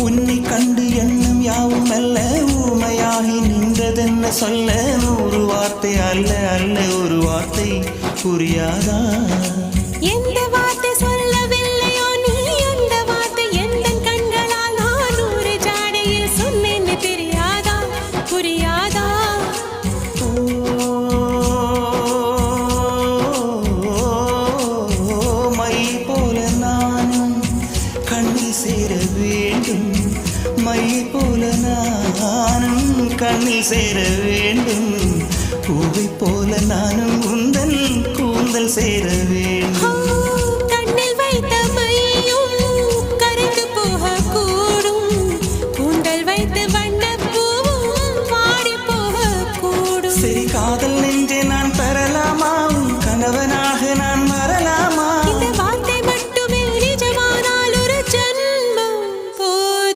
உன்னை கண்டு எண்ணம் யாவும் அல்ல ஊமையாகி நின்றதென்ன சொல்ல 100 வார்த்தை அல்ல அல்ல ஒரு வார்த்தை புரியாதா எந்த வார்த்தை சொல்லவில்லையோ நீ அந்த வார்த்தை எந்த கண்களால் நான் ஒரு ஜாடையில் சொன்னேன்னு தெரியாதா புரியாதா மை போல நானும் கண்ணில் சேர வேண்டும் மை போல நானும் கண்ணில் சேர வேண்டும் பூவை போல நானும் உந்தன் கூந்தல் சேர வேண்டும் கண்ணில் வைத்த மையும் கரைந்து போக கூடும் கூந்தல் வைத்து